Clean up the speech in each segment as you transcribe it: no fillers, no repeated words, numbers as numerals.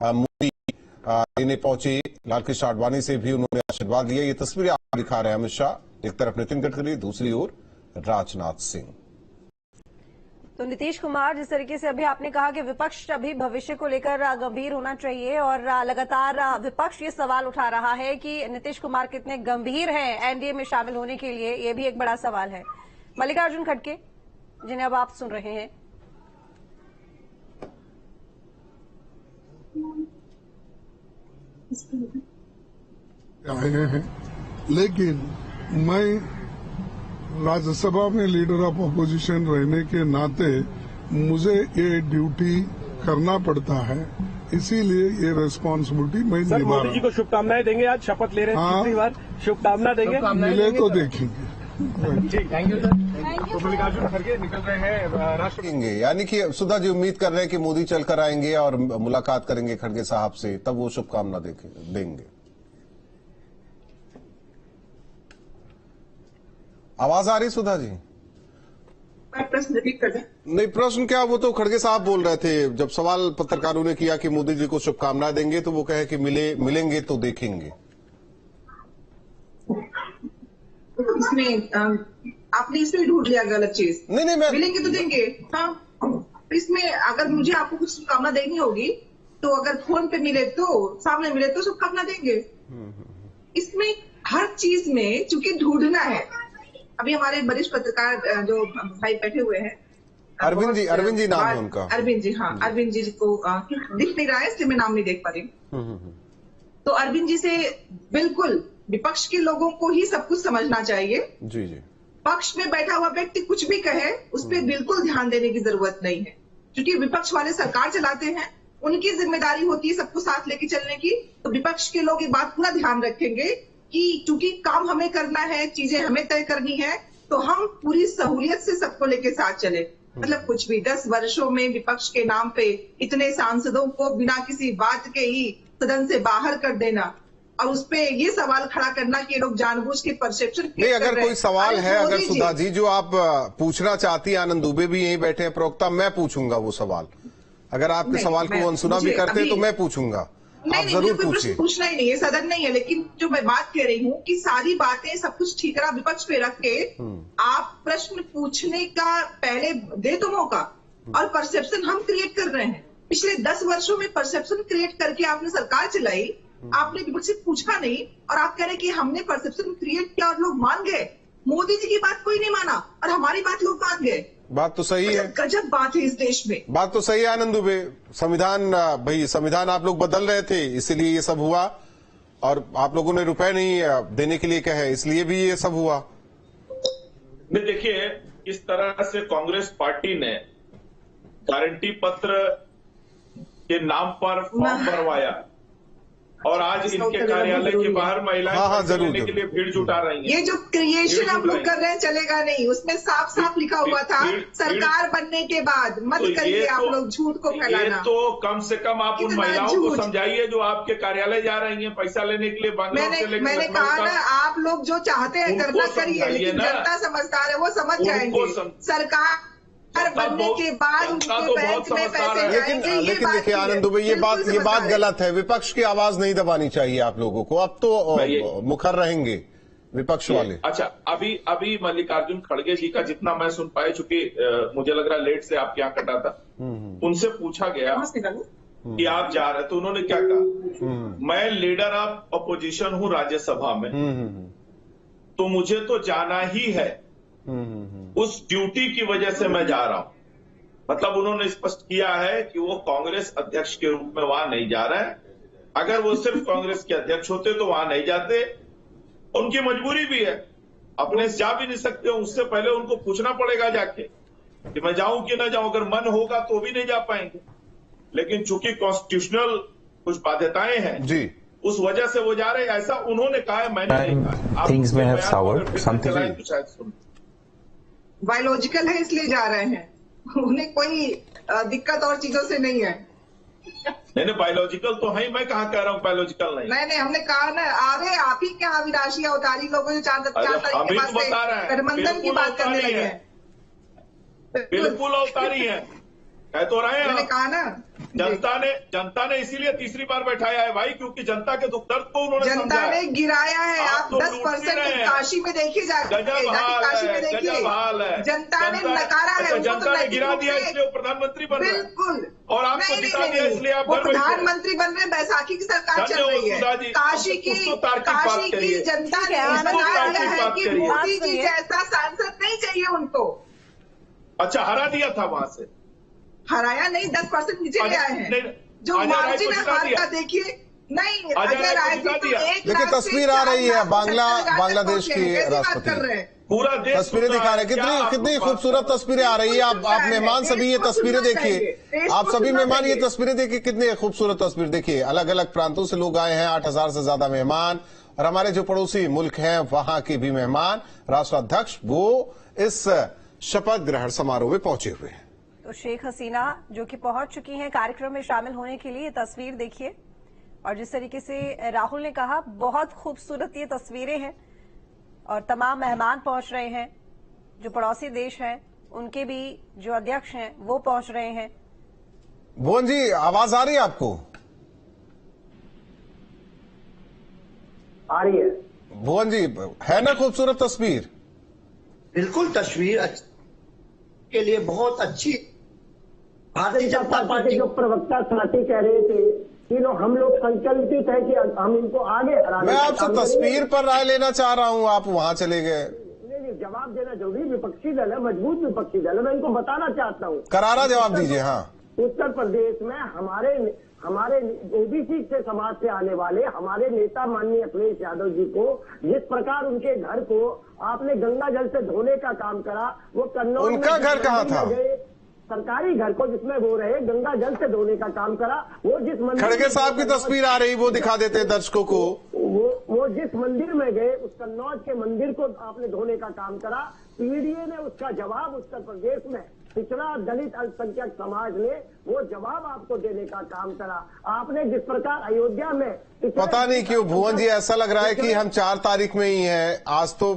मोदी लेने पहुंचे। लालकृष्ण आडवाणी से भी उन्होंने आशीर्वाद लिया। ये तस्वीरें आप दिखा रहे हैं अमित शाह, एक तरफ नितिन गडकरी, दूसरी ओर राजनाथ सिंह। तो नीतीश कुमार, जिस तरीके से अभी आपने कहा कि विपक्ष अभी भविष्य को लेकर गंभीर होना चाहिए और लगातार विपक्ष ये सवाल उठा रहा है कि नीतीश कुमार कितने गंभीर हैं एनडीए में शामिल होने के लिए, ये भी एक बड़ा सवाल है। मल्लिकार्जुन खड़गे, जिन्हें अब आप सुन रहे हैं। आए हैं, लेकिन मैं राज्यसभा में लीडर ऑफ अपोजिशन रहने के नाते मुझे ये ड्यूटी करना पड़ता है, इसीलिए ये रिस्पॉन्सिबिलिटी मैं निभा रहा हूं। मोदी जी को शुभकामनाएं देंगे, आज शपथ ले रहे हैं, तीसरी बार शुभकामना देंगे। मिले तो देखेंगे। Thank you sir. मल्लिकार्जुन खड़गे निकल रहे हैं राष्ट्रपति, यानी कि सुधा जी उम्मीद कर रहे हैं कि मोदी चलकर आएंगे और मुलाकात करेंगे खड़गे साहब से, तब वो शुभकामना देंगे। आवाज आ रही सुधा जी? प्रश्न रिपीट कर दें। नहीं, प्रश्न क्या, वो तो खड़गे साहब बोल रहे थे जब सवाल पत्रकारों ने किया कि मोदी जी को शुभकामनाएं देंगे, तो वो कहे कि मिलेंगे तो देखेंगे। तो इसमें आपने इसमें ढूंढ लिया गलत चीज। नहीं, मैं मिलेंगे तो देंगे। हाँ, इसमें अगर मुझे आपको कुछ शुभकामना देनी होगी तो अगर फोन पे मिले तो, सामने मिले तो शुभकामना देंगे। इसमें हर चीज में चूंकि ढूंढना है। अभी हमारे वरिष्ठ पत्रकार जो भाई बैठे हुए हैं, अरविंद जी नाम है उनका। अरविंद जी, हाँ, अरविंद जी को दिख नहीं रहा है इसलिए मैं नाम नहीं देख पा रही। तो अरविंद जी से बिल्कुल विपक्ष के लोगों को ही सब कुछ समझना चाहिए। जी। पक्ष में बैठा हुआ व्यक्ति कुछ भी कहे, उस पर बिल्कुल ध्यान देने की जरूरत नहीं है, क्योंकि विपक्ष वाले सरकार चलाते हैं, उनकी जिम्मेदारी होती है सबको साथ लेके चलने की। तो विपक्ष के लोग ये बात पूरा ध्यान रखेंगे कि चूंकि काम हमें करना है, चीजें हमें तय करनी है, तो हम पूरी सहूलियत से सबको लेके साथ चले। मतलब कुछ भी 10 वर्षों में विपक्ष के नाम पे इतने सांसदों को बिना किसी बात के ही सदन से बाहर कर देना और उसपे ये सवाल खड़ा करना कि ये लोग जानबूझ के परसेप्शन नहीं, अगर कोई सवाल है, अगर सुधा जी जो आप पूछना चाहती है, आनंद दुबे भी यहीं बैठे हैं प्रवक्ता, मैं पूछूंगा वो सवाल। अगर आपके सवाल को अनसुना भी करते तो मैं पूछूंगा, आप जरूर पूछिए। पूछना ही नहीं है, सदन नहीं है, लेकिन जो मैं बात कह रही हूँ कि सारी बातें सब कुछ ठीकरा विपक्ष पे रख के आप प्रश्न पूछने का पहले दे तो मौका, और परसेप्शन हम क्रिएट कर रहे हैं। पिछले 10 वर्षों में परसेप्शन क्रिएट करके आपने सरकार चलाई, आपने विपक्ष से पूछा नहीं, और आप कह रहे कि हमने परसेप्शन क्रिएट किया और लोग मान गए। मोदी जी की बात कोई नहीं माना और हमारी बात लोग मान गए। बात तो सही है, गजब बात है इस देश में। बात तो सही है आनंद दुबे। संविधान आप लोग बदल रहे थे, इसीलिए ये सब हुआ, और आप लोगों ने रुपए नहीं देने के लिए कहे, इसलिए भी ये सब हुआ। देखिए, इस तरह से कांग्रेस पार्टी ने गारंटी पत्र के नाम पर फॉर्म भरवाया और आज इनके कार्यालय के बाहर महिलाएं जरूर के लिए भीड़ जुटा रही हैं। ये जो क्रिएशन आप लोग कर रहे हैं चलेगा नहीं, उसमें साफ साफ लिखा हुआ था सरकार बनने के बाद मत करिए आप लोग झूठ को फैलाना। ये तो कम से कम आप उन महिलाओं को समझाइए जो आपके कार्यालय जा रही हैं पैसा लेने के लिए। मैंने कहा ना, आप लोग जो चाहते हैं करना करिए, लेकिन जनता समझदार है, वो समझ जाएंगे। सरकार बनने के बाद उनके बैंक में पैसे जाएंगे। लेकिन देखिए आनंद दुबे, ये बात गलत है। विपक्ष की आवाज नहीं दबानी चाहिए आप लोगों को। अब तो मुखर रहेंगे विपक्ष वाले। अच्छा, अभी मल्लिकार्जुन खड़गे जी का जितना मैं सुन पाए, चूंकि मुझे लग रहा लेट से आपके यहाँ कटा था, उनसे पूछा गया कि आप जा रहे, तो उन्होंने क्या कहा, मैं लीडर ऑफ अपोजिशन हूं राज्यसभा में, तो मुझे तो जाना ही है, उस ड्यूटी की वजह से मैं जा रहा हूं। मतलब उन्होंने स्पष्ट किया है कि वो कांग्रेस अध्यक्ष के रूप में वहां नहीं जा रहे हैं। अगर वो सिर्फ कांग्रेस के अध्यक्ष होते तो वहां नहीं जाते, उनकी मजबूरी भी है, अपने से जा भी नहीं सकते, उससे पहले उनको पूछना पड़ेगा जाके कि मैं जाऊं कि ना जाऊं। अगर मन होगा तो भी नहीं जा पाएंगे, लेकिन चूंकि कॉन्स्टिट्यूशनल कुछ बाध्यताएं हैं जी, उस वजह से वो जा रहे हैं, ऐसा उन्होंने कहा है, मैंने नहीं कहा। Things may have soured, something biological है इसलिए जा रहे हैं, उन्हें कोई दिक्कत और चीजों से नहीं है। नहीं, बायोलॉजिकल तो है, मैं कहाँ कह रहा हूँ बायोलॉजिकल नहीं। हमने कहा ना, अरे आप ही क्या अविनाशी अवतारी लोगों जो 4 तारीख के बाद से गठबंधन की बात करने लगे हैं। बिल्कुल अवतारी है, कह तो रहे हैं। मैंने कहा ना, जनता ने इसीलिए तीसरी बार बैठाया है भाई, क्योंकि जनता के दुख दर्द को उन्होंने जनता ने गिराया है। आप 10% काशी में देखिए, जाके काशी में देखिए, जनता ने नकारा है। जनता ने गिरा दिया इसलिए वो प्रधानमंत्री बन रहे हैं। बिल्कुल। और आपको जिता दिया इसलिए आप प्रधानमंत्री बन रहे, बैसाखी की सरकार चल रही है। काशी की जनता ने बता दिया है कि मोदी जी जैसा सांसद नहीं चाहिए उनको। अच्छा, हरा दिया था वहां से? हराया नहीं, 10% नीचे ले आए हैं। जो मार्जिन है हार का देखिए, नहीं अजय राय जी तो देखिए तस्वीर आ रही है बांग्लादेश की राष्ट्रपति, पूरा देश तस्वीरें दिखा रहे हैं। कितनी खूबसूरत तस्वीरें आ रही है। आप मेहमान सभी ये तस्वीरें देखिए, आप सभी मेहमान ये तस्वीरें देखिए, कितनी खूबसूरत तस्वीर देखिए। अलग अलग प्रांतों से लोग आए हैं, 8,000 से ज्यादा मेहमान, और हमारे जो पड़ोसी मुल्क हैं वहां के भी मेहमान, राष्ट्राध्यक्ष वो इस शपथ ग्रहण समारोह में पहुंचे हुए हैं। तो शेख हसीना जो कि पहुंच चुकी हैं कार्यक्रम में शामिल होने के लिए, तस्वीर देखिए। और जिस तरीके से राहुल ने कहा, बहुत खूबसूरत ये तस्वीरें हैं। और तमाम मेहमान पहुंच रहे हैं, जो पड़ोसी देश हैं उनके भी जो अध्यक्ष हैं वो पहुंच रहे हैं। भुवन जी, आवाज आ रही है आपको? आ रही है भुवन जी, है ना खूबसूरत तस्वीर? बिल्कुल, तस्वीर के लिए बहुत अच्छी। भारतीय जनता पार्टी जो प्रवक्ता साथी कह रहे थे कि हम लोग संकल्पित है कि हम इनको आगे हराने। मैं आपसे तस्वीर पर राय लेना चाह रहा हूं, आप वहां चले गए। नहीं, जवाब देना जरूरी। विपक्षी दल है, मजबूत विपक्षी दल है, मैं इनको बताना चाहता हूँ। करारा जवाब दीजिए। हाँ, उत्तर प्रदेश में हमारे ओबीसी से समाज से आने वाले हमारे नेता माननीय अखिलेश यादव जी को जिस प्रकार उनके घर को आपने गंगा जल से धोने का काम करा, वो कन्नौज, उनका घर कहाँ था? सरकारी घर को जिसमें वो रहे, गंगा जल से धोने का काम करा। वो जिस मंदिर, खड़गे साहब की तस्वीर आ रही, वो दिखा देते दर्शकों को। वो जिस मंदिर में गए, उस कन्नौज के मंदिर को आपने धोने का काम करा। पीडीए ने उसका जवाब उत्तर प्रदेश में पिछड़ा दलित अल्पसंख्यक समाज ने वो जवाब आपको देने का काम करा। आपने जिस प्रकार अयोध्या में, पता नहीं क्यों भुवन जी ऐसा लग रहा है कि हम 4 तारीख में ही हैं। आज तो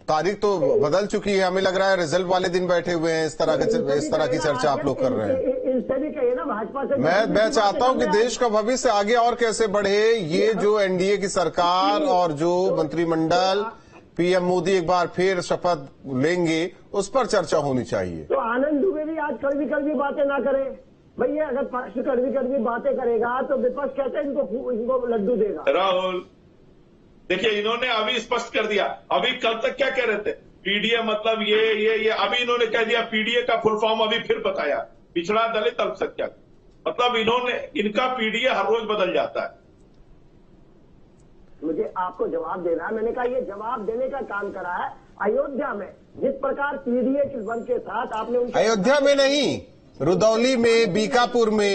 तारीख तो बदल चुकी है, हमें लग रहा है रिजल्ट वाले दिन बैठे हुए हैं। इस तरह की चर्चा आप लोग कर रहे हैं। मैं चाहता हूं कि देश का भविष्य आगे और कैसे बढ़े, ये जो एनडीए की सरकार और जो मंत्रिमंडल, पीएम मोदी एक बार फिर शपथ लेंगे, उस पर चर्चा होनी चाहिए। तो आनंद दुबे भी आज कड़वी बातें ना करें भैया। अगर पक्ष कड़वी बातें करेगा तो विपक्ष कहते हैं इनको लड्डू देगा। राहुल देखिए, इन्होंने अभी स्पष्ट कर दिया। अभी कल तक क्या कह रहे थे, पीडीए मतलब ये अभी इन्होंने कह दिया पीडीए का फुल फॉर्म अभी फिर बताया, पिछड़ा दलित अल्पसंख्यक। मतलब इनका पीडीए हर रोज बदल जाता है। मुझे आपको जवाब देना है। मैंने कहा ये जवाब देने का काम करा है। अयोध्या में जिस प्रकार पीडीए के वन के साथ आपने, अयोध्या में नहीं, रुदौली में, बीकापुर में,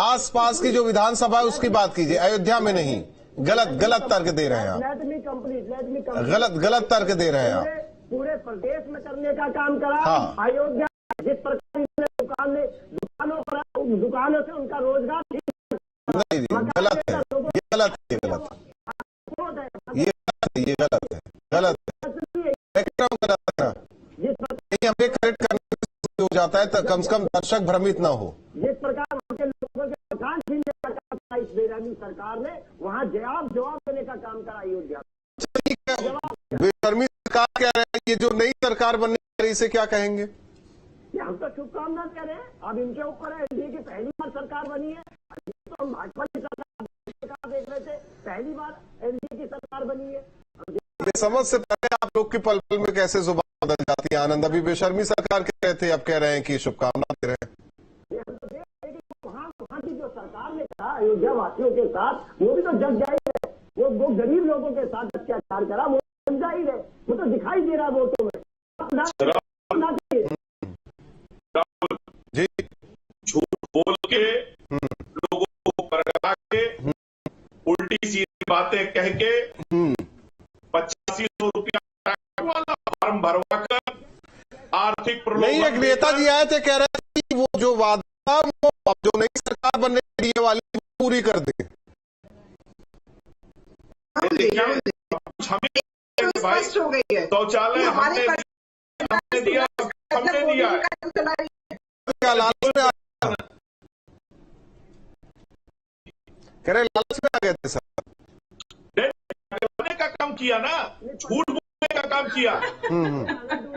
आसपास की जो विधानसभा है उसकी बात कीजिए, अयोध्या में नहीं। गलत तर्क दे रहे हैं आप, गलत तर्क दे रहे हैं आप। पूरे प्रदेश में करने का काम करा। हाँ। अयोध्या जिस प्रकार दुकानों से उनका रोजगार, नहीं, गलत है, हमें करेक्ट करने हो जाता है तो कम से कम दर्शक भ्रमित ना हो। जिस प्रकार उनके लोगों के मकान छीनने का काम करा इस बेरहमी सरकार ने, वहाँ जवाब देने का काम करा अयोध्या। बेशर्मी सरकार कह रहे हैं, ये जो नई सरकार बनने जा रही है इसे क्या कहेंगे? हम तो शुभकामना कह रहे हैं। अब इनके ऊपर है, एनडीए की पहली बार सरकार बनी है। तो हम भाजपा की सरकार देख रहे थे, पहली बार एनडीए की सरकार बनी है। ये समझ से पहले आप लोग की पल पल में कैसे जुबान बदल जाती है आनंद। अभी बेशर्मी सरकार कह रहे थे, अब कह रहे हैं कि शुभकामना दे रहे हैं। वहाँ की जो सरकार ने कहा अयोध्या वासियों के साथ, वो भी तो जग जाहिर है। वो गरीब लोगों के साथ अत्याचार करा, वो जग जाहिर है, वो तो दिखाई दे रहा है वोटों में। जी, झूठ बोल के लोगों को भड़का के, उल्टी सीधी बातें कह के, 8500 रुपया वाला फॉर्म भरवा कर आर्थिक प्रलोभन। नहीं, एक नेताजी आए थे, कह रहे थे कि वो जो वादा वो अब जो नई सरकार बनने वाली पूरी कर दे। स्पष्ट हो गई है। शौचालय हमने दिया, हमने दिया। क्या लालच में कह रहे लालच में आ गए थे सर। करने का काम किया ना, झूठ बोलने का काम किया,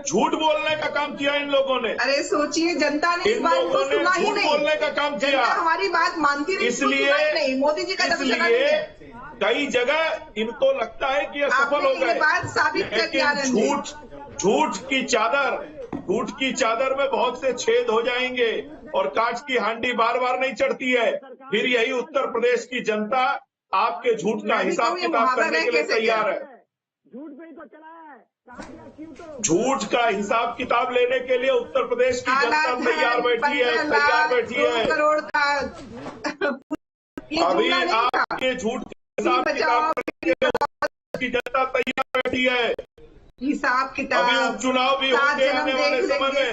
झूठ बोलने का काम किया इन लोगों ने। अरे सोचिए, जनता ने इस बात को सुना ही नहीं, बोलने का काम किया, हमारी बात मानती नहीं, इसलिए मोदी जी का कई जगह इनको लगता है कि ये सफल हो गए, लेकिन झूठ की चादर में बहुत से छेद हो जाएंगे और कांच की हांडी बार बार नहीं चढ़ती है। फिर यही उत्तर प्रदेश की जनता आपके झूठ का हिसाब किताब करने के लिए तैयार है। झूठ पे ही तो चला है, झूठ का हिसाब किताब लेने के लिए उत्तर प्रदेश की जनता तैयार बैठी है। करोड़ का अभी आपके झूठ का हिसाब किताब करने के लिए की जनता तैयार बैठी है। हिसाब किताब, अभी उपचुनाव भी होंगे आने वाले समय में,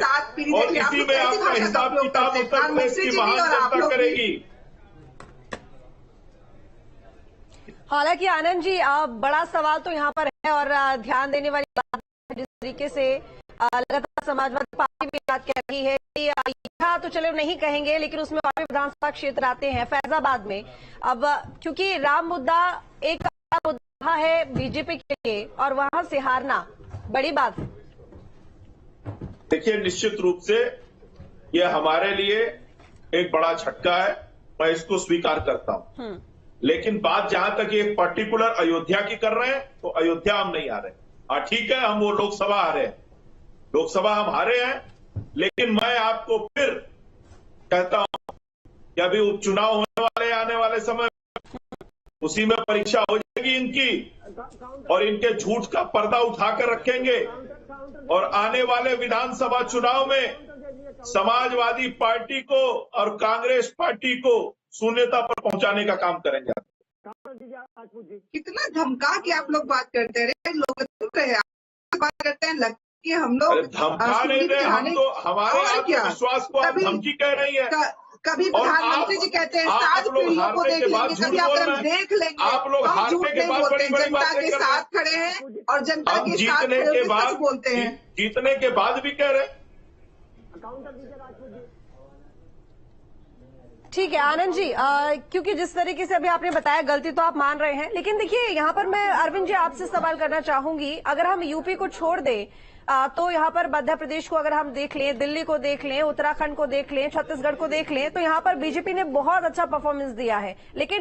और इसी में आपका हिसाब किताब उत्तर प्रदेश की महान जनता करेगी। हालांकि आनंद जी, बड़ा सवाल तो यहाँ पर है और ध्यान देने वाली बात है, जिस तरीके से लगातार समाजवादी पार्टी भी बात कह रही है कि यहाँ तो चलो नहीं कहेंगे, लेकिन उसमें और भी विधानसभा क्षेत्र आते हैं फैजाबाद में। अब क्योंकि राम मुद्दा एक मुद्दा है बीजेपी के लिए और वहां से हारना बड़ी बात है। देखिए, निश्चित रूप से यह हमारे लिए एक बड़ा झटका है, मैं इसको स्वीकार करता हूं। लेकिन बात जहां तक एक पर्टिकुलर अयोध्या की कर रहे हैं, तो अयोध्या हम नहीं हारे। ठीक है, हम वो लोकसभा हारे हैं, लोकसभा हम हारे हैं, लेकिन मैं आपको फिर कहता हूं कि अभी उपचुनाव होने वाले आने वाले समय उसी में परीक्षा हो जाएगी इनकी, और इनके झूठ का पर्दा उठाकर रखेंगे और आने वाले विधानसभा चुनाव में समाजवादी पार्टी को और कांग्रेस पार्टी को शून्यता पर पहुंचाने का काम करेंगे। कितना धमका के आप लोग बात करते रहे, लोग बात करते हैं, लगती है हम लोग धमका नहीं रहे, हम तो हमारे आत्मविश्वास को आप धमकी कह रही है। कभी प्रधानमंत्री जी कहते हैं 7 पीढ़ियों को देख लेंगे, कभी आप देख लेंगे, आप लोग हारने के बाद बड़ी बड़ी जनता के साथ खड़े हैं और जनता के साथ खड़े होकर बोलते हैं, जीतने के बाद भी कह रहे। ठीक है आनंद जी, क्योंकि जिस तरीके से अभी आपने बताया गलती तो आप मान रहे हैं, लेकिन देखिए यहाँ पर मैं अरविंद जी आपसे सवाल करना चाहूंगी, अगर हम यूपी को छोड़ दें तो यहाँ पर मध्य प्रदेश को अगर हम देख लें, दिल्ली को देख लें, उत्तराखंड को देख लें, छत्तीसगढ़ को देख लें, तो यहाँ पर बीजेपी ने बहुत अच्छा परफॉर्मेंस दिया है, लेकिन